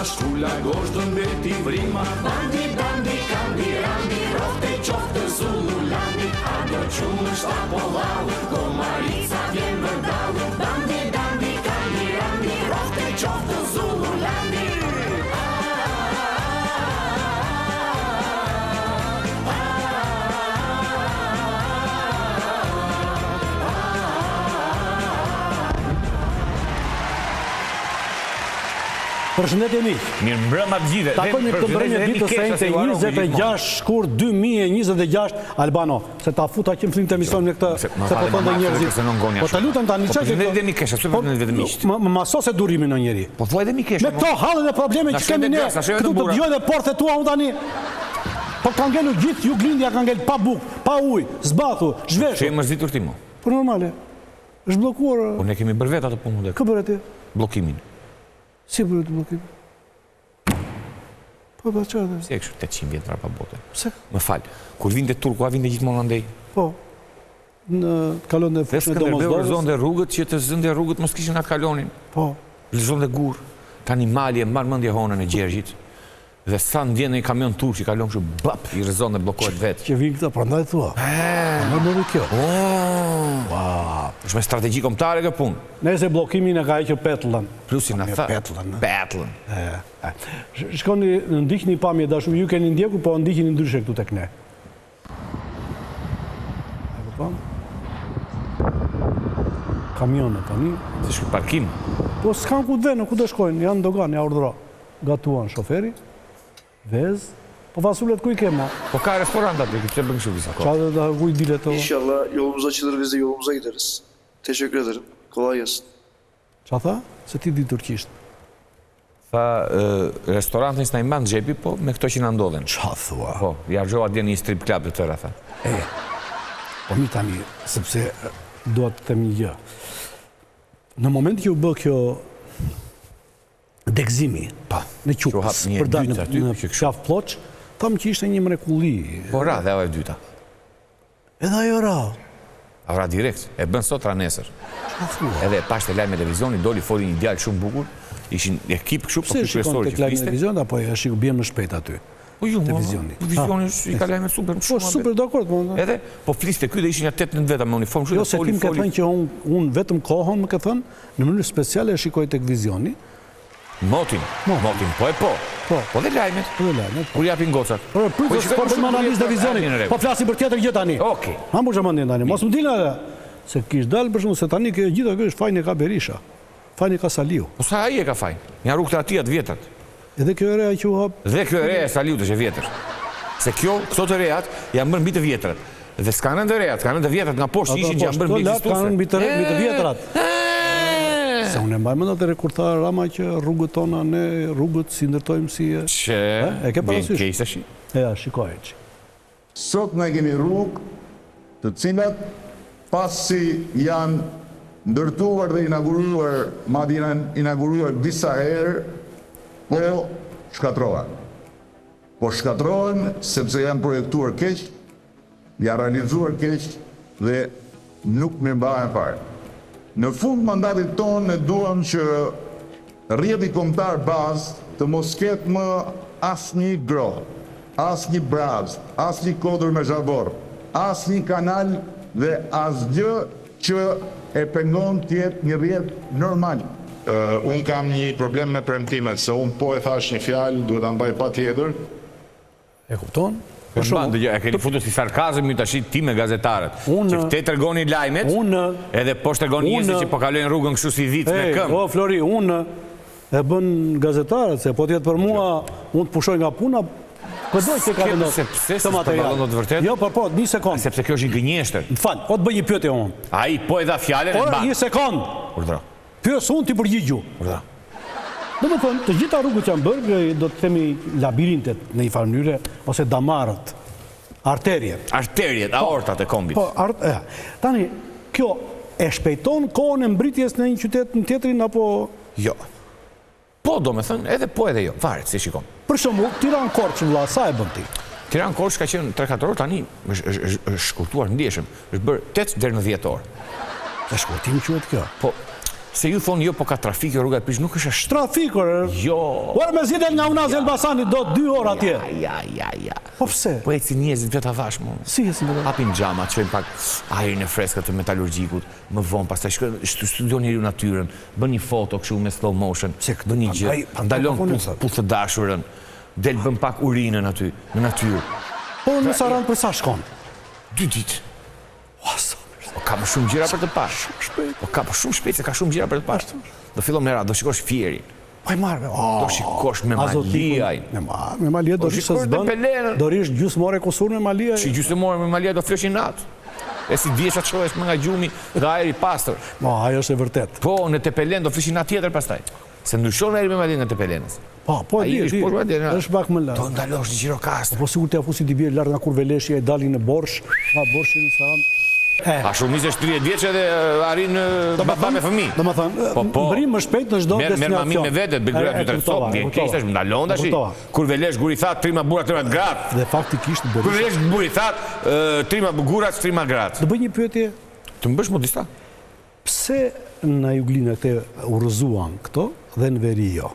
shkulla gosht të mbeti vrima. Bandi, bandi, kandi, randi, rofte qofte Zululandi. A do qumësht apo lau, Komarica vjen vërdau. Bandi, bandi, kandi, randi, rofte qofte Zululandi. Përshëndetje miq. Mirë mbrëma të gjithëve. Takojmë këtë mbrëmje ditës së njëjtë 26 shkurt 2026 Albano, se ta futa që më fillim të emision në këtë se po thonë njerëzit. Po ta lutem tani çka që vetëm i kesh, ashtu vetëm miq. Më masose durimin në njëri. Po thuaj edhe mi kesh. Me këto hallën e probleme që kemi ne, këtu të dëgjoj dhe portet tua unë tani. Po ka ngelu gjithë Juglindja ka ngel pa bukë, pa ujë, zbathu, zhveshur. Çe mërzitur ti mo? Po normale. Është bllokuar. Po ne kemi bërë vetë atë punë. Kë bëre ti? Bllokimin. Si për të blokim? Po, që edhe? Si e kështë 800 vjetra pa bote. Pse? Më falë, kur vinde Turku, a vinde gjithmonë andej? Po, në kalon dhe fushme do mos dorës. Zonë dhe rrugët, që të zënë dhe rrugët mos kishin atë kalonin. Po. Zonë dhe gurë, tani malje, marë mëndje honën e Gjergjit, dhe sa ndjenë në i kamion turk që kalon kështu bap, i rëzonë dhe blokohet vetë. Që vinë këta, prandaj thua. Në në kjo. është me strategji kombëtare kë punë. Nëse blokimin e ka hequr Petllën. Plusin na tha. Petllën. Shkoni ndiqni pamje dashur, ju keni ndjekur, po ndiqni ndryshe këtu tek ne. E kupton? Kamionet tani. Si shku parkim? Po s'kan ku të vënë, ku do shkojnë, janë dogan, ja urdhëro. Gatuan shoferi, vez, po fasulet ku i kema? Po ka restorant aty, pse bën kështu disa kohë. Çfarë da vuj dilet o? İnşallah yolumuza çılır yolumuza gideriz. Teşekkür ederim. Kolay gelsin. Qa tha? Se ti di turqisht. Tha, restorantin s'na i mban xhepi, po me këto që na ndodhen. Qa thua? Po, ja gjoha dje një strip club të tëra, tha. Po mi tani, sepse do të them një gjë. Në moment që u bë kjo degëzimi në Qupës, për dalë në qafë ploq, thamë që ishte një mrekulli. Po ra, dhe ajo e dyta. Edhe ajo ra. A ra direkt, e bën sot ra nesër. Qa thua? Edhe pashte lajme televizioni, doli foli një djalë shumë bukur, ishin ekip kështu, po Pse ky shikon kryesor tek që lajme fliste. televizion, apo e shikon bjem më shpejt aty? Po ju, Televizioni. Televizioni i ka lajme super, Po, super, dakord. Edhe, po fliste ky dhe ishin ja 8-9 veta me uniform shumë. Jo, se tim ka thënë që unë vetëm kohën, më ka thënë, në mënyrë speciale e shikoj tek vizioni. Motin, po e po. Po dhe lajmet. Po dhe lajmet. Kur japin gocat. Pritës, po bëjmë analizë dhe vizioni. Po flasim për tjetër gjë tani. Okej. Ha më shëmëndin tani. Mos më dilë edhe. Se kish dalë për shumë, se tani gjitha kjo është fajnë e ka Berisha. Fajnë e ka Saliu. Po sa ai e ka fajnë? Një rrugë të atijat vjetrat. Edhe kjo e reja që u hap. Dhe kjo e reja e Saliut është e vjetër. Se kjo, këto të rejat, janë bërë mbi të vjetrat. Dhe s'kanën të rejat, s'kanën të vjetrat nga poshtë ishin që janë bërë mbi ekzistuese. Kanë mbi të vjetrat. Se unë e mbaj më të kur tha Rama që rrugët tona, ne rrugët si ndërtojmë si... Që... E ke parasysh? Kejsa shi. Ja, shikoj që. Sot ne kemi rrugë të cilat pasi janë ndërtuar dhe inauguruar, madje inauguruar disa herë, po shkatrohen. Po shkatrohen sepse janë projektuar keq, janë realizuar keq dhe nuk mirëmbahen fare. Në fund mandatit tonë ne duam që rrjeti kombëtar bazë të mos ketë më asnjë groh, asnjë brazë, asnjë kodër me zhavor, asnjë kanal dhe asgjë që e pengon të jetë një rrjet normal. Unë kam një problem me premtimet, se unë po e thash një fjalë, duhet ta mbaj patjetër. E kupton? E keni futur si sarkazëm ju tash ti me gazetarët. Që këte tregoni lajmet, edhe po shtregoni njerëzit që po kalojnë rrugën kështu si dhitë me këmbë. O Flori, unë e bën gazetarët, se po tjetë për mua, unë të pushoj nga puna, këdoj që ka vendosë të material. Jo, po, një sekund. Sepse kjo është i gënjeshtër. Në falë, o të bëj një pyetje unë. Ai po e dha fjalën e mban. Një sekund. Urdhro. Pyes unë ti përgjigju. Urdhro. Do të thënë, të gjitha rrugët që janë bërë, do të themi labirintet në një farë mënyrë, ose damarët, arterjet. Arterjet, aortat e kombit. Po, tani, kjo e shpejton kohën e mbritjes në një qytet në tjetrin, apo... Jo. Po, do me thënë, edhe po edhe jo, varet, si shikon. Për shembull, Tiranë-Korçë, vëlla, sa e bën ti? Tiranë-Korçë ka qenë 3-4 orë, tani është shkurtuar ndjeshëm, është bërë 8 deri në 10 orë. Dhe shkurtim quhet kjo? Po, Se ju thonë jo, po ka trafik, rruga e Prishtinës nuk është ashtu. Trafikor. Jo. Ora me zgjidhel nga Unazi Elbasani do 2 orë atje. Ja. Po pse? Po eci njerëzit vetë avash më. Si ecin vetë? Hapin xhama, çojnë pak ajrin e freskët të metallurgjikut, më vonë pastaj shkojnë studion njeriu natyrën, bën një foto kështu me slow motion, bën një gjë, ndalon puth të dashurën, del bën pak urinën aty në natyrë. Po në Saran për sa shkon? 2 ditë. Po ka më shumë gjëra për të parë. Po ka shumë shpejt se ka shumë gjëra për të parë. Do fillon me radhë, do shikosh Fierin. Po e marrë. Do shikosh me Maliaj. Me Maliaj do rish se s'bën. Do rish gjysmore kusur me Maliaj. Si gjysmore me Maliaj do fleshin natë. E si diesha të shohesh me nga gjumi nga ajri pastër. Po, ajo është e vërtet. Po, në Tepelen do fleshin natë tjetër pastaj. Se ndryshon ajri me Maliaj nga Tepelenës. Po, di, është pak më lart. Do ndalosh në Gjirokastër. Po sigur t'ia fusi di bie lart nga Kurveleshja e dalin në Borsh, nga Borshi në Saran. A shumicë është 30 vjeç edhe arrin baba me fëmijë. Domethënë, mbrim më shpejt në çdo destinacion. Merr mami me vete, Belgrad ty tërcop, ti keq tash ndalon tash. Kurvelesh Gurithat, trima burra, trima grat. Dhe faktikisht do Kurvelesh Gurithat, trima burra, trima grat. Do bëj një pyetje. Të më bësh modista? Pse në Juglinë këte urrëzuan këto dhe në veri jo?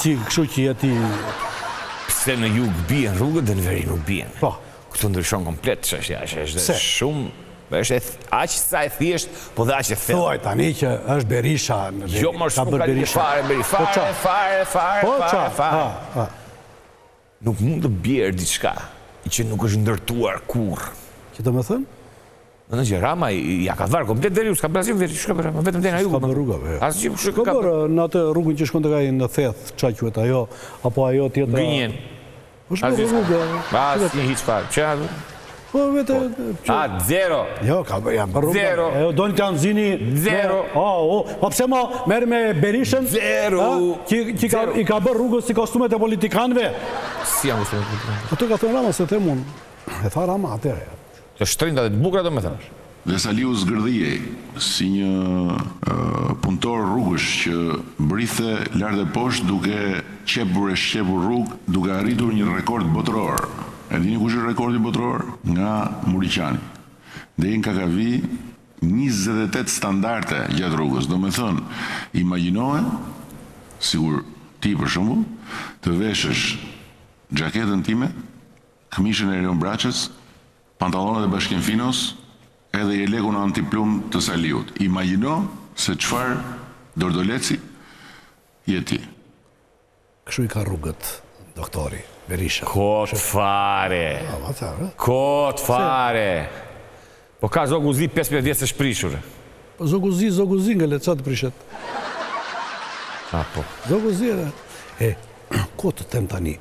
Si kështu që jeti... Pse në jug bien rrugët dhe në veri nuk bien? Po. Këtu ndryshon komplet çështja, është shumë, është aq sa e thjesht, po dhe aq e thellë. Thuaj tani që është Berisha në veri. Jo, më shumë fare. Nuk mund të bjerë diçka që nuk është ndërtuar kurrë. Që do të thënë? Në gjë, Rama ja ka dharë komplet deri, s'ka bërë asnjë veri, çka bëra, vetëm deri në jug. Ka bërë rrugave. Asgjë kush ka bërë në atë rrugën që shkon tek ai në Theth, çka quhet ajo, apo ajo tjetër. Grinjen. Është rrugë. Asnjë hiç fare. Çfarë? Po vetë. Zero. Jo, ka bërë jam rrugë. Zero. Ajo don të anzini. Zero. Po pse më merr me Berishën? Zero. Që i ka bërë rrugës si kostumet e politikanëve. Si janë kostumet e politikanëve? Ato ka thënë Rama se them unë. E tha Rama atëherë. Të shtrinda dhe të bukura domethënë. Dhe Saliu Zgërdhijej, si një punëtor rrugësh që mbrithe lart e poshtë duke qepur e shqepur rrugë, duke arritur një rekord botëror. E dini kush është rekordi botëror? Nga Muriqani. Deri në Kakavi 28 standarde gjatë rrugës. Do me thënë, imagjinoje, sigur ti për shembull, të veshësh xhaketën time, këmishën e Erion Braçës, pantallonat e Bashkëfinos, edhe i lekun antiplum të Saliut. Imagjino se çfarë dordoleci je ti. Kështu i ka rrugët, doktori Berisha. Kot fare. Kot fare. Po ka zoguzi 15 vjeç të shprishur. Po zoguzi nga leca të prishet. Po. Zoguzi edhe. Ko të tem tani,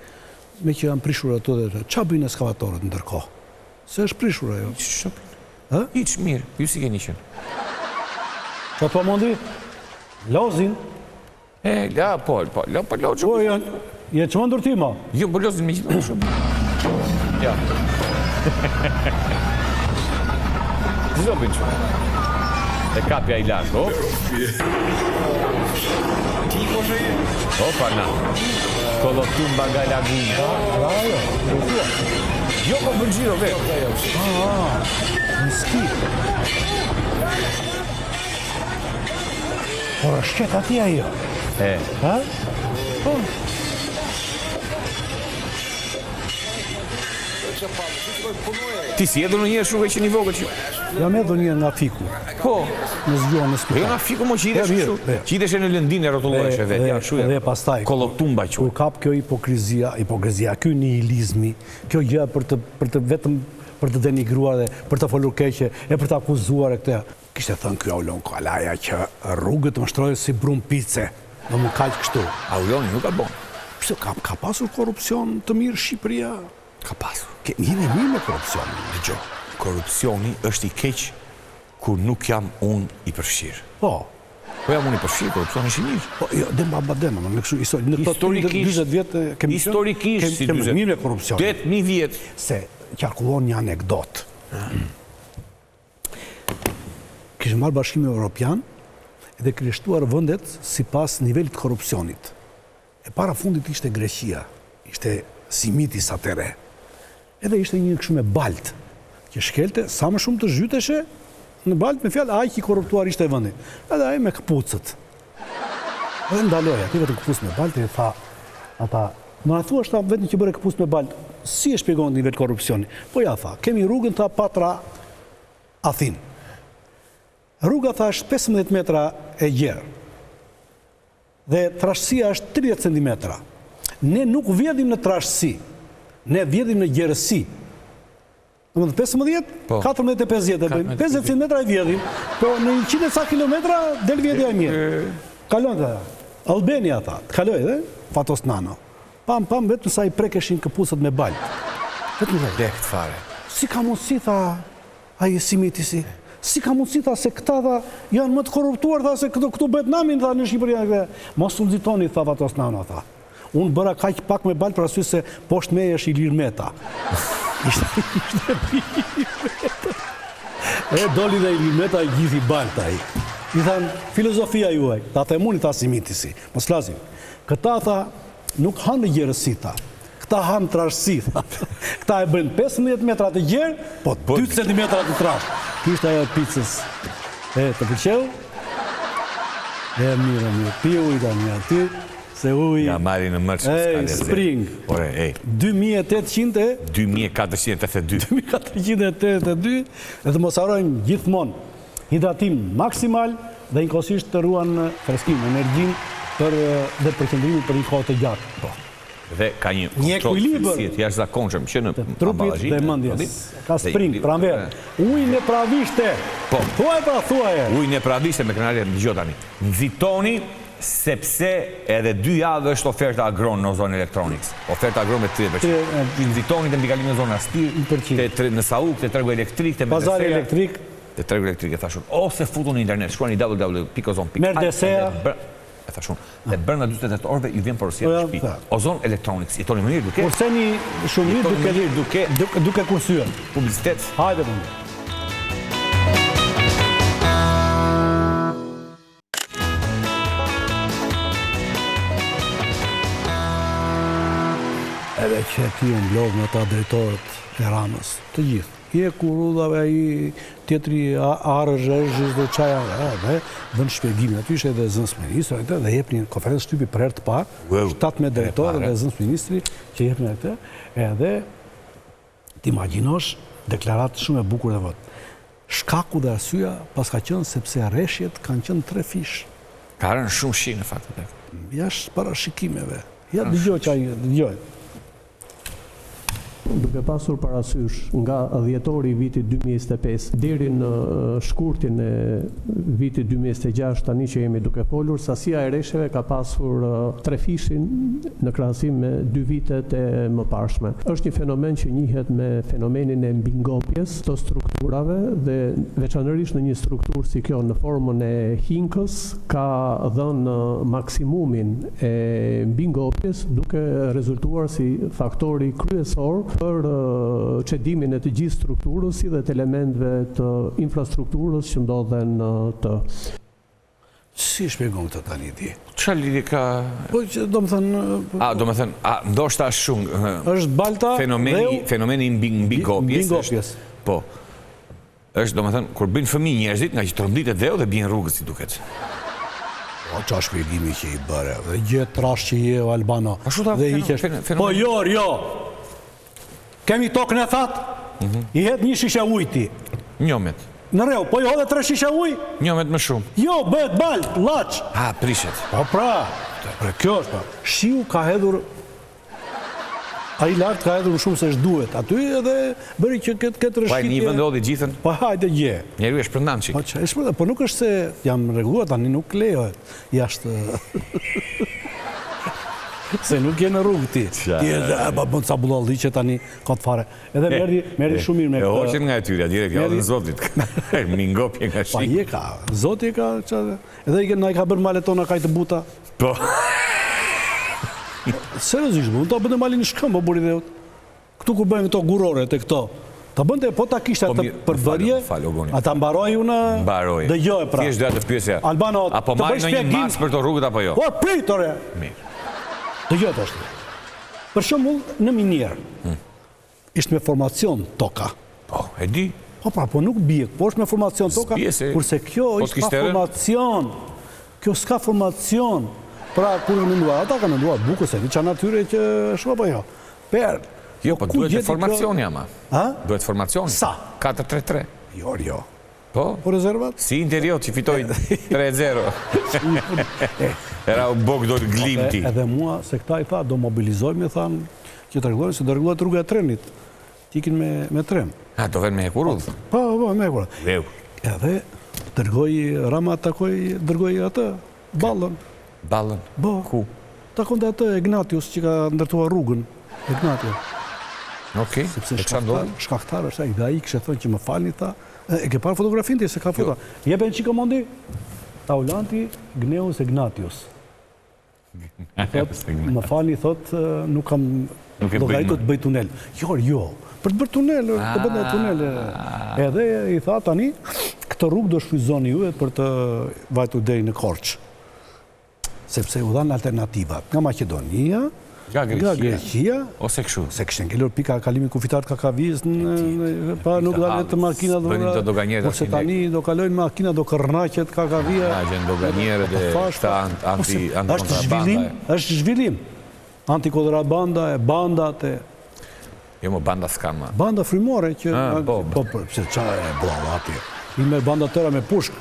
me që janë prishur ato dhe qa bëjnë eskavatorët ndërkohë? Se është prishur ajo. Iq mirë, ju si keni qenë. Qa po mundi? Lozin? Po, lozin. Po, je që më ndërtima? Jo, po lozin me gjithë më shumë. Ja. Zdo bëjnë që. E kapja i lartë, Opa, na. Kolotumba nga laguna. Jo, po për gjiro, vetë. Në ski. Por është qëtë ati ajo. Ha? Po. Ti si edhë në njërë shumë që një vogël që... Jam edhë njërë nga fiku. Po. Në zgjuar në spital. Jo nga fiku mo që idesh shumë. Që idesh e në lëndin e rotullohesh e vetë. Dhe pastaj. Kolotumba që. Kur kap kjo hipokrizia, kjo nihilizmi, kjo gjë për të vetëm për të denigruar dhe për të folur keqe e për të akuzuar e këtë. Kishte thënë kjo Aulon Kalaja që rrugët më shtrojë si brum pice. Në më kaq kështu. Auloni nuk ka bon. Pse ka pasur korupcion të mirë Shqipëria? Ka pasur. Jemi mirë me korupcionin. Dëgjoj, korupcioni është i keq kur nuk jam unë i përfshirë. Po. Po jam unë i përfshirë, korupcioni është i mirë. Po, jo, dhe mba badena, në kështu në këto 20 vjetë kemi mirë me korupcionin. 8.000 vjetë. Se qarkullon një anekdot. Kishë marrë Bashkimi Evropian dhe krishtuar vëndet si pas nivellit korupcionit. E para fundit ishte Greqia, ishte Simitis atëre. Edhe ishte një kështu me balt, që shkelte sa më shumë të zhyteshe, në Balt, me fjalë, ai që i korruptuar ishte vendi. Edhe ai me këpucët. Edhe ndaloi, aty vetëm këpucë me Balt, i tha ata, "Ma thua shta vetëm që bëre këpucë me Balt, si e shpjegon nivel korrupsioni?" Po ja tha, "Kemi rrugën tha Patra Athinë. Rruga tha është 15 metra e gjerë. Dhe trashësia është 30 cm. Ne nuk vjedhim në trashësi, ne vjedhim në gjerësi. Në 15, 14 e 50 e bëjmë, 50 cm e vjedhim, po në 100 sa kilometra del vjedhja e mirë. Kalon dhe, Albania tha, kaloj dhe, Fatos Nano. Pam, vetëm sa i prekeshin këpucët me Balt. Vetëm dhe. Dekt fare. Si ka mundësi, tha, aje Simitisi, si ka mundësi, tha, se këta, tha, janë më të korruptuar, tha, se këtu bëhet namin, tha, në Shqipëria. Mos u nxitoni, tha Fatos Nano, tha. Unë bëra kaq pak me Balt për arsye se poshtë meje është Ilir Meta. Ishte e doli dhe Ilir Meta i gjithi Balt ai. I thanë, filozofia juaj, ta themuni, tha Simitisi, mos flasim. Këta, tha, nuk hanë në gjerësi, tha. Këta hanë trashësi, tha. Këta e bëjnë 15 metra të gjerë, po 2 cm të trashë. Kishtë ajo pizzës. Të pëlqeu? Mirë, pi ujë tani aty, se ujë... Ja marri në mërë Spring. 2800 2482, edhe mos harrojmë gjithmonë hidratim maksimal dhe njëkohësisht të ruan freskim, energjin dhe përqendrimin për një kohë të gjatë. Dhe ka një kontrol të jashtëzakonshëm që në trupit dhe mendjes. Ka spring, pranverë. Ujin e pravishte. Po. Thuaje. Ujin e pravishte me krenarje në gjë tani. Nxitoni sepse edhe 2 javë është oferta Agron në zonë Electronics. Oferta Agron me 30%. Nxitoni dhe mbikalim në zonë Astir, në Sauk, të tregu elektrik, të Pazari elektrik. Të tregu elektrik, e thashun. Ose futun në internet, shkruani www.ozon.al. Merdesea. E thashun, dhe brenda 48 orëve ju vjen porosia në shtëpi. Ozon Electronics, jetoni më mirë duke. Kurseni shumë mirë duke kursyer. Publicitet. Hajde më. Edhe që ti e mblodh me ta drejtorët e Ramës, të gjithë. Je kurudhave i tjetri arëzhëzhës dhe qaja dhe në shpjegimin. Aty ishe edhe zënës ministrë dhe jep një konferencë shtypi për herë të parë, 17 drejtorë dhe zënës ministri që jep një këtë, edhe t'imagjinosh deklaratë shumë e bukur dhe vëtë. Shkaku dhe arsyeja pas ka qënë sepse rreshjet kanë qënë 3 fish. Ka rënë shumë shi në faktë. Jashtë parashikimeve. Ja, dëgjoj që ajë, dëgjoj. Duke pasur parasysh nga dhjetori i vitit 2025 deri në shkurtin e vitit 2026 tani që jemi duke folur, sasia e rreshjeve ka pasur 3 fishin në krahasim me 2 vitet e mëparshme. Është një fenomen që njihet me fenomenin e mbingopjes të strukturave dhe veçanërisht në një strukturë si kjo në formën e hinkës ka dhënë maksimumin e mbingopjes duke rezultuar si faktori kryesor për çedimin e të gjithë strukturës si dhe të elementve të infrastrukturës që ndodhen të. Si shpjegon këtë tani ti? Çfarë lidhje ka? Po që do të thënë... do të thënë, ndoshta shumë... Është Balta fenomeni mbingopjes. Po. Është, do të thënë, kur bëjnë fëmijë njerëzit, nga që trondite dheu dhe bien rrugës si duket. O, qa shpjegimi që i bëre, dhe gjithë trash që je o Albano. Po jo! Kemi tokën e thatë, i hetë 1 shishe ujti. Njomet. Në reu, po i hodhe 3 shishe uj? Njomet më shumë. Jo, bëhet Balt, laq. Prishet. Po pra, kjo është, shiu ka hedhur, a i lartë ka hedhur shumë se shduhet. Aty edhe bëri që këtë rëshqitje... Pa e një vendodhi gjithën? Pa hajde gje. Njeru e shpërndan qik. Po nuk është se jam regluar, tani nuk lejohet. Jashtë... Se nuk je në rrugë ti. Ti e dhe, bënd sa bullalli që tani ka të fare. Edhe merdi shumë mirë me këtë... E hoqen nga e tyria, direkt, ja dhe zotit. Mingopje nga shqip. Pa je ka, zotit ka... Edhe na i ka bërë malet tona ka i të buta. Po. Seriozisht, unë ta bënde malin në shkëm, po buri dhe utë. Këtu ku bëjnë këto gurore të këto. Ta bënde, po ta kishtë atë përbërje, a ta mbaroj unë dhe gjoj pra. Thjesht dhe atë pyesja. Albano, apo marrë në një mas për të rrugët apo jo? Po, pritore! Mirë. Të gjë të është. Për shembull në minjerë, ishtë me formacion toka. Po, e di. Po nuk bie, po është me formacion toka, kurse kjo s'ka formacion. Kjo s'ka formacion. Pra, kur në menduar, ata ka menduar bukur se qa natyre që shko po jo. Jo, po duhet formacion jama. Duhet formacion. Sa? 4-3-3. Jo. Po rezervat? Si Interior që fitoj 3-0. Era u Bogdor Glimti. Edhe mua, se këta i tha, do mobilizojmë, thanë, që të regulojnë, se do regulojnë rruga e trenit. Tikin me tren. Do ven me Hekurudh? Po, me Hekurudh. Veu. Edhe Rama dërgoj atë, Ballën. Ballën? Ku? Takon të atë Ignatius që ka ndërtuar rrugën. Ignatius. Okej, sepse shkaktar është ai, dhe ai kishte thënë që më falni, tha, e ke parë fotografin ti se ka foto. Jepen çiko mondi. Taulanti Gneus Ignatius. Më falni, thot, nuk kam llogaritur të bëj tunel. Jo, për të bërë tunel, të bënë tunel. Edhe i tha tani, këtë rrugë do shfrytëzoni ju për të vajtur deri në Korçë. Sepse u dhanë alternativat nga Maqedonia, nga Greqia, ose kështu. Se kishte ngelur pika kalimin kufitar Kakaviz, pa nuk dalë të makina kurse tani do kalojnë makina, do kërnaqet Kakavia. Doganierë dhe këta antikontrabanda. Është zhvillim. Antikontrabanda e bandat e... Jo, më banda s'ka ma. Banda frymore që... Po, pëse qa e blava atje. I me banda tëra me pushk.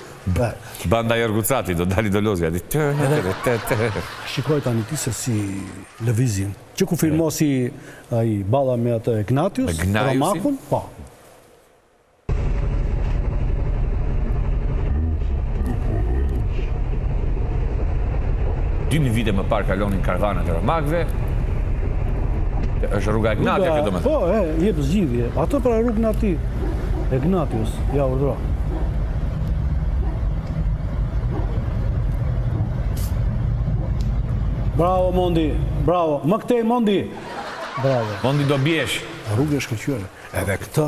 Banda Jorgucati, do dali do lozja. Shikoj tani ti se si lëvizin. Që ku firmosi balla me atë Ignatius, Romakun, po. Dymi vite më parë kalonin karvanat e Romakve. Është rruga Ignatia, këtë me thë. Po, jep zgjidhje. Ato pra rrugën ati, Ignatius, ja urdhra. Bravo, Mondi, bravo. Më këtej, Mondi. Bravo. Mondi do bjesh. Rrugë e shkëllqyre. Edhe këtë,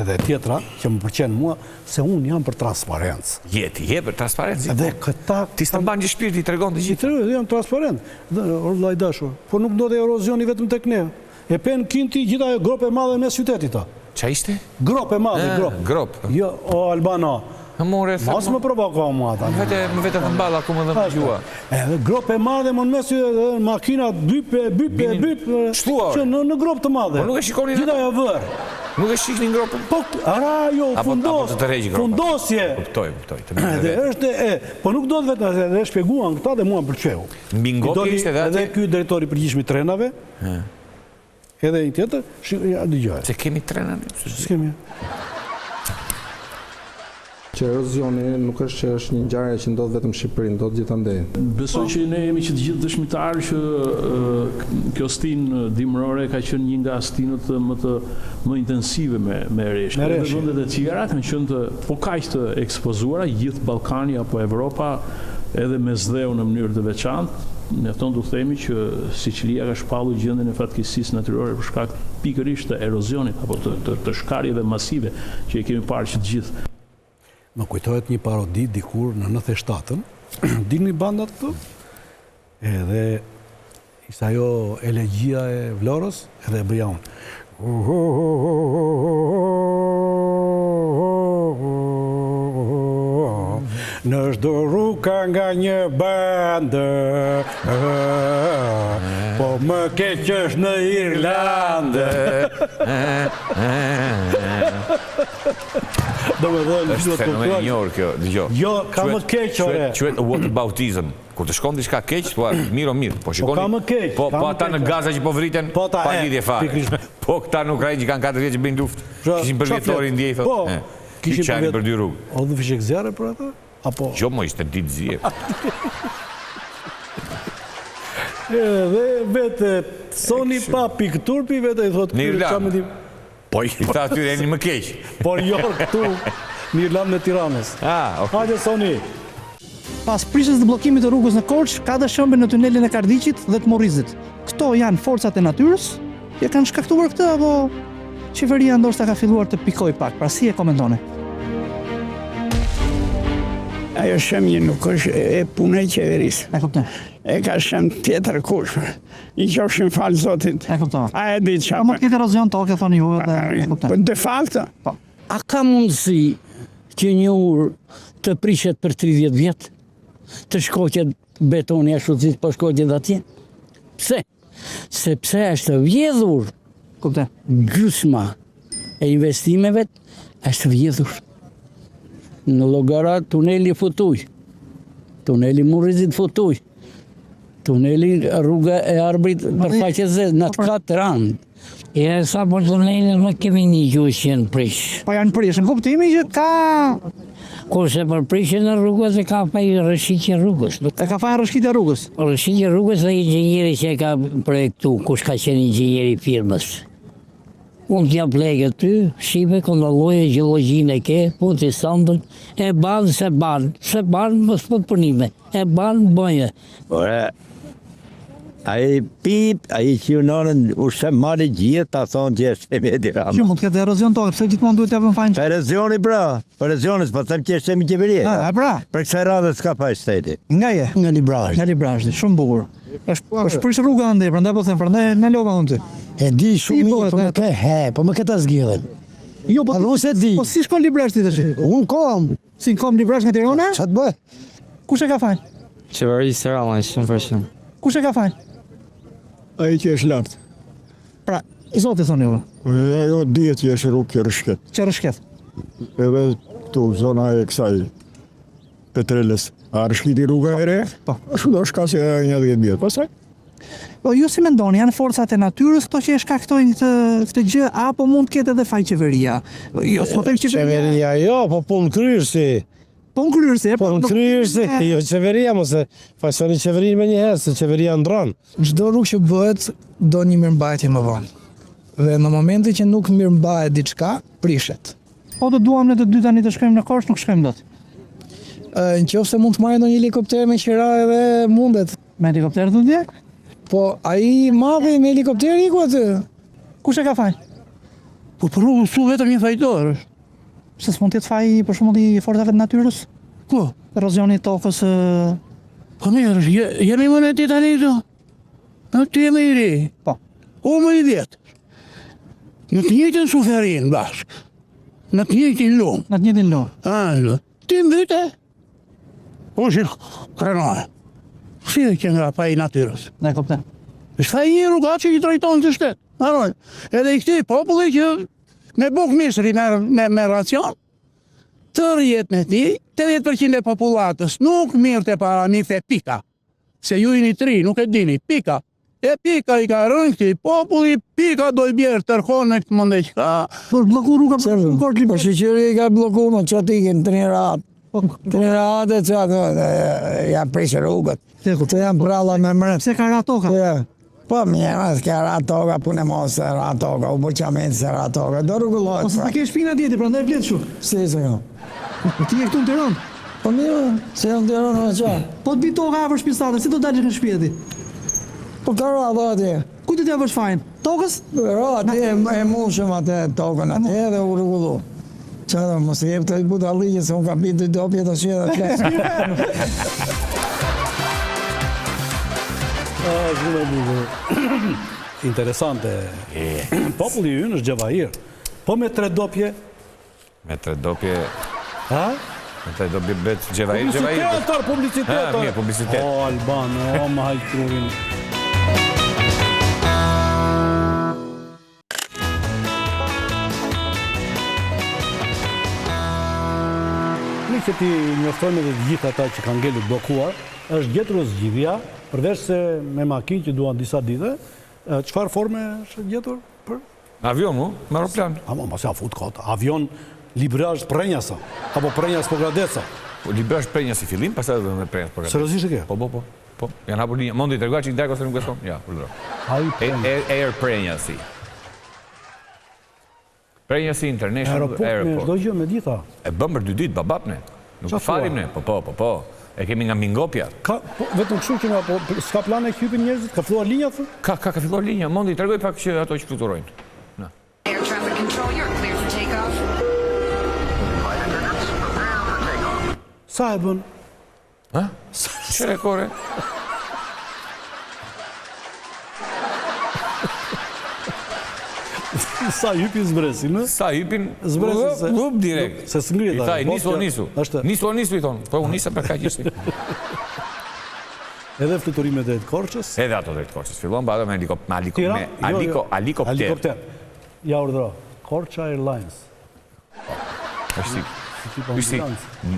edhe tjetra, që më përqenë mua, se unë jam për transparencë. Je për transparencë. Edhe këta... Ti s'të mbanë një shpirti, të regon të gjithë. Jam transparent. Orlaj dashur. Por nuk do dhe erozioni vetëm të këne. E pen kinti gjitha e grop e madhe me qytetit ta. Qa ishte? Grop e madhe, grop. Grop. Jo, o Albano. Mas më provokoha mua ata. Më vete të mballa ku më dhe më gjua. Edhe grop e madhe më në mesë makina byp. Shtuar. Që në grop të madhe. Por nuk e shikoni në... Gjitha e vërë. Nuk e shikni në gropën? Po, jo, fundosje. Kuptoj. Edhe është po nuk do të vetë, edhe shpjeguan këta dhe mua përqeu. Mbi ngopje ishte dhe edhe ky drejtori përgjithshëm i trenave. Edhe një tjetër, dëgjoj. Se kemi trenat? S'kemi. Që erozioni nuk është që është një ngjarje që ndodh vetëm në Shqipëri, ndodh gjithandej. Besoj që ne jemi që të gjithë dëshmitarë që kjo stinë dimërore ka qenë një nga stinët më intensive me reshje. Edhe vendet e tjera kanë qenë po kaq të ekspozuara, gjithë Ballkani apo Evropa, edhe Mesdheu në mënyrë të veçantë. Mjafton të themi që Sicilia ka shpallur gjendjen e fatkeqësisë natyrore për shkak pikërisht të erozionit apo të shkarjeve masive që e kemi parë që të gjithë. Më kujtohet një parodi dikur në 97-ën, dini bandat këtu, edhe ishte ajo elegjia e Vlorës, edhe e bëja unë. Në çdo rrugë nga një bandë, po më keq është në Irlandë. Është fenomen i njohur kjo, dëgjoj. Jo, ka më keq ore. Quhet whataboutism. Kur të shkon diçka keq, thua mirë, po shikoni. Po ka më keq. Po ata në Gaza që po vriten, pa lidhje fare. Po këta në Ukrainë që kanë 4 vjet që bëjnë luftë. Kishin për vjetori ndjej thotë. Kishin për 2 rrugë. O do fishek zjarre për ata? Apo jo, mo ishte ditë zje. Edhe vete Soni papi këturpi vete i thotë në Irlandë. Po i tha atyre e një më keq. Por jo këtu në Irlandë në Tiranës. Hajde Soni. Pas prishjes të bllokimit të rrugës në Korçë, ka dëshëmbe në tunelin e Kardicit dhe të Morrizit. Këto janë forcat e natyrës që kanë shkaktuar këtë apo qeveria ndoshta ka filluar të pikoj pak? Pra si e komentoni? Ajo shemje nuk është e punë e qeverisë. E kuptoj. E ka shem tjetër kush. I qofshin falë Zotit. E kuptoj. A e di çfarë? Po më këtë erozion tokë thoni ju edhe e kuptoj. Po de facto. Po. A ka mundësi që një urë të prishet për 30 vjetë? Të shkoqet betoni ashtu si po shkoqet atje? Pse? Sepse është vjedhur. Gjysma e investimeve është vjedhur. Në Llogara tuneli futuj. Tuneli Murrizit futuj. Tuneli rruga e Arbrit përfaqe zezë në të 4 anë. E sa për tunelin më kemi një gjysh që në prish. Po janë prish, në kuptimi që ka... Kurse për prishën në rrugës e ka faj rëshqitje rrugës. E ka faj rëshqitje rrugës? Rëshqitje rrugës dhe inxhinjeri që e ka projektu, kush ka qenë inxhinjeri firmës. Unë t'ja pleke ty, shive, kontrolloje gjeologjinë e ke, puti sandën, e banë se banë më s'pët përnime, e banë bëje. Ore, ai pip, ai që unonën ushe marrë gjithë, ta thonë që është e me dirama. Që mund të këtë erozion tokë, pëse gjithmonë duhet t'japën fajnë? Për erozioni pra, për erozioni, s'po them që është e mi qeverie. Pra? Për kësaj radhe s'ka pa shteti. Nga je? Nga Librashti. Nga Librashti, shumë bukur. është prish rruga ndaj, prandaj po them, prandaj në lova unë ty. E di shumë mirë, po më ke po më këta zgjidhen. Jo, po se di. Po si shkon Librashti tash? Un kom. Si kom Librashti nga Tirana? Ç'a të bëj? Kush e ka fal? Qeveria Serallaj, 100%. Kush e ka fal? Ai që është lart. Pra, i zoti thonë ju. Ajo dihet që është rrugë rrshket. Që rrshket? Edhe tu zona e kësaj Petrelës. A rrshkiti rruga e re? Po. Ashtu do shka se një 10 vjetë. Pastaj? Po ju si mendoni, janë forcat e natyrës këto që e shkaktojnë këtë gjë, apo mund të ketë edhe faj qeveria? Jo, s'po them qeveria, jo, po punë kryerësi. Punë kryerësi, po. Punë kryerësi, jo qeveria, mos e faqsoni qeverinë me një herë, se qeveria ndron. Çdo rrugë që bëhet do një mirëmbajtje më vonë. Dhe në momentin që nuk mirëmbahet diçka, prishet. Po të duam ne të dy tani të shkojmë në Korçë, nuk shkojmë dot. Në qoftë se mund të marrë ndonjë helikopter me qira edhe mundet. Me helikopter të ndjek? Po, ai madhi me helikopter iku aty. Kush e ka fal? Po për rrugën su vetëm një fajtor. Se s'mund të jetë faj për shembull i forcave të natyrës? Ku? Erozioni i tokës. Po mirë, jemi më në ti tani këtu. Në ti jemi i ri. Po. O më i vjetë. Në të njëjtën suferin bashkë. Në të njëjtin lumë. Në të njëjtin lumë. Ti më vyte. Unë që krenoj. Si dhe që nga pa i natyrës. Ne koptem. është fa i një rrugat që i trajtojnë të shtetë. Aroj. Edhe i këti populli që me buk misri me racion, të rjetë në ti, 80% e populatës nuk mirë të para një fe pika. Se ju i një tri, nuk e dini, pika. E pika i ka rënë këti populli, pika do i bjerë tërkonë në këtë mënde që ka. Por bloku rruga për kort liber. Por shqyri i ka bloku në që tikin të një ratë. Të një ratë e që ja prishë rrugët. Të janë bralla me mërë. Se ka ra toka? Po mjera, s'ka ra toka, punë mos se ra toka, u buqament se ra toka, do rrugullojt. Po se ta ke shpina djeti, pra ndaj vletë shu? Si se jo. Ti e këtu në Tiranë? Po mirë, se jam në Tiranë në qa. Po të bi toka avër shpistate, si do dalë në shpjeti? Po ka ra dhe atje. Ku ti t'ja vësh fajnë? Tokës? Ra atje e mushëm atje tokën atje dhe u rrugullu. Qa dhe mos e jep të i buta ligje se unë kam pitë të dopje të shqe dhe flesë. Interesante. Populli ynë është Gjavahir. Po me 3 dopje? Me 3 dopje... Ha? Me 3 dopje bet Gjavahir. Publicitetar, publicitetar. Mirë, publicitet. O, Alban, o, më hajtë trurin. Një që ti njoftojnë dhe gjithë ata që kanë ngelur blokuar, është gjetur zgjidhja, përveç se me makinë që duan disa dite, çfarë forme është gjetur për? Avion, mu? Me aeroplan. Ama, mos ja fut kota. Avion Librazh Prenjasa, apo Prenjas Pogradeca. Librazh Prenjas i fillim, pastaj edhe me Prenjas Pogradeca. Seriozisht e ke? Po. Janë hapur linja. Mondi tregoj që i dërgoj se nuk e thon. Ja, përdor. Air Prenjasi. Prenjasi International Airport. Aeroport me çdo gjë me gjitha. E bëm për 2 ditë babap ne. Nuk falim ne. Po. E kemi nga Mingopja. Vetëm kështu që nga s'ka plane hypin njerëzit, ka filluar linja thë? Ka filluar linja. Mondi tregoj pak që ato që fluturojnë. Na. Air traffic control, you're clear for takeoff. Sa e bën? Ha? Çfarë kore? Sa hypin zbresin, në? Sa hypin, zbresin lup direkt. Se s'ngrit. I thaj, nisu. Nisu, i thonë. Po, unë nisa për ka gjishti. Edhe fluturime drejt Korçës? Edhe ato drejt Korçës. Fillon bada me helikopter. Ja urdhëro. Korça Airlines.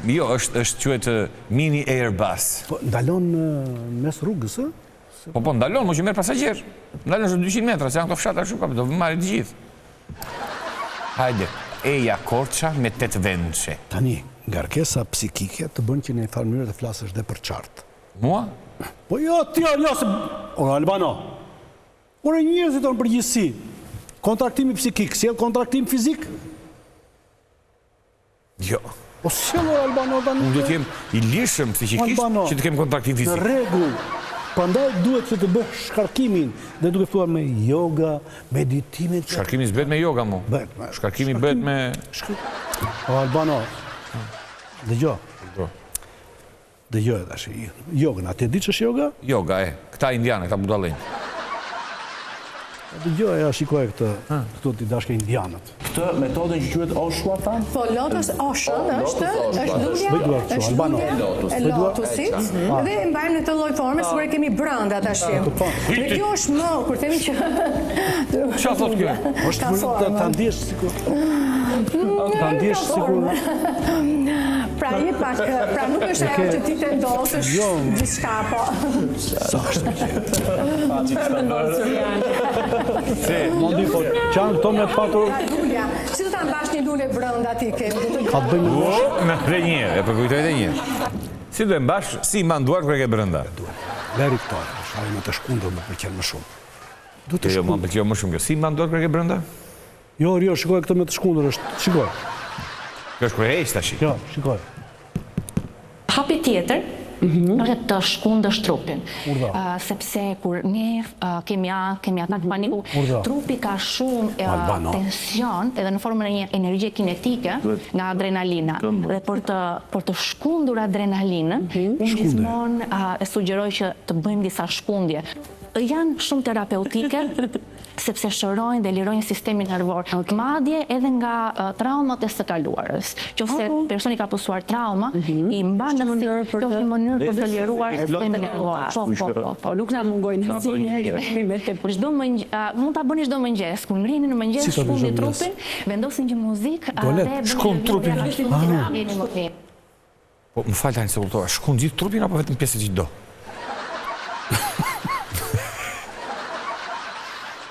Jo, është quhet mini Airbus. Po, ndalon mes rrugës, ë? Po, ndalon, mo që merë pasagjer. Ndalon është 200 metra, se janë këto fshatra shumë kapë, do marrë të gjithë. Hajde, eja Korça me 8 vendçe. Tani, ngarkesa psikike të bën që në një farë mënyrë të flasësh dhe për qartë. Mua? Po jo, se... Ora, Albano, ora njerëzit tonë përgjithësi. Kontraktimi psikik, si e kontraktim fizik? Jo. Po si e Albano, tani... Unë do t'jem i lirshëm psikikisht që të kem kontraktim fizik. Në rregull. Prandaj duhet që të bësh shkarkimin dhe duke filluar me yoga, meditimin. Shkarkimi s'bëhet me yoga, mo. Shkarkimi bëhet me... O, Albano, dëgjoj. Dëgjoj tash. Yoga, a ti e di ç'është yoga? Yoga, këta indianë, këta budallënj. Dëgjoj, ja shikoj këto t'i dashke indianët. Këtë metodën që quhet Osho ata? Po, lotus Osho është lulja e lotusit dhe mbajmë në të lloj forme si kur kemi brenda tash. Dhe kjo është më kur themi që çfarë thotë kjo? Është ta ndihesh sikur. Ta ndihesh sikur. Pra nuk është ajo që ti vendosësh diçka, po. Sa është Se, mundi po, qanë këto me patur... Si do ta mbash një lule brenda ti ke? Ka të bëjmë në dhe njërë, e përkujtoj dhe njërë. Si do e mbash, si manduar kërë ke brenda? Leri këto, shari me të shkundur më përqenë më shumë. Jo, më përqenë më shumë, si manduar kërë ke brenda? Jo, shikoj këto me të shkundur, shikoj. Kjo është kërë heqë tash. Jo, shikoj. Hapi tjetër, është të shkundësh trupin. Sepse kur ne kemi atak paniku, trupi ka shumë tension edhe në formën e një energji kinetike nga adrenalina. Dhe për të shkundur adrenalinën, unë gjithmonë e sugjeroj që të bëjmë disa shkundje. Janë shumë terapeutike, sepse shërojnë dhe lirojnë sistemin nervor. Madje edhe nga traumat e së kaluarës. Qofse personi ka pasur trauma, i mban në mënyrë për të liruar sistemin nervor. Po, nuk na mungojnë asnjëherë. Por çdo mund ta bëni çdo mëngjes, kur ngrini në mëngjes, shkundi trupin, vendosin një muzikë dhe shkund trupin. Po, më fal tani se kuptova, shkund gjithë trupin apo vetëm pjesët që do?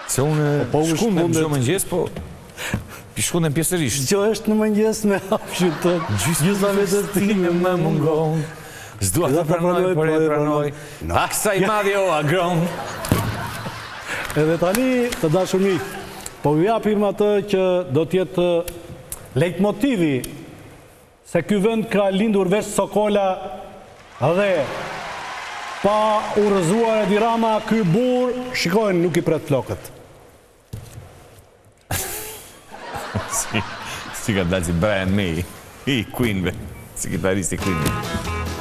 Se unë shkundem çdo mëngjes, po shkundem pjesërisht. Që është në mëngjes me hapshin të gjitha vetët time më mungon. S'dua të pranoj, por e pranoj. Aksa i madhi o agron. Edhe tani të dashur miq, po ju japim atë që do t'jetë leitmotivi se ky vend ka lindur veç Sokola dhe pa urrëzuar Edi Rama, ky burr, shikojnë, nuk i pret flokët. Si ka dalë si Brian May, i Queenve, si kitaristi Queenve.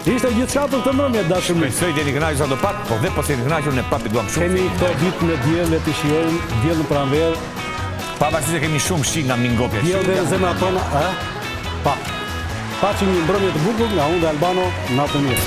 Ishte gjithë qatë të mërmje, dashur miq. Shpresoj të jeni kënaqur sa do pak, po dhe po se jeni kënaqur ne papi duam shumë. Kemi këto ditë me diell dhe të shijojmë diellin pranver. Pavarësisht se kemi shumë shi nga mingopja. Diell dhe zemrat tona, Pa që një mbrëmje të bukur nga unë dhe Albano, natë mirë.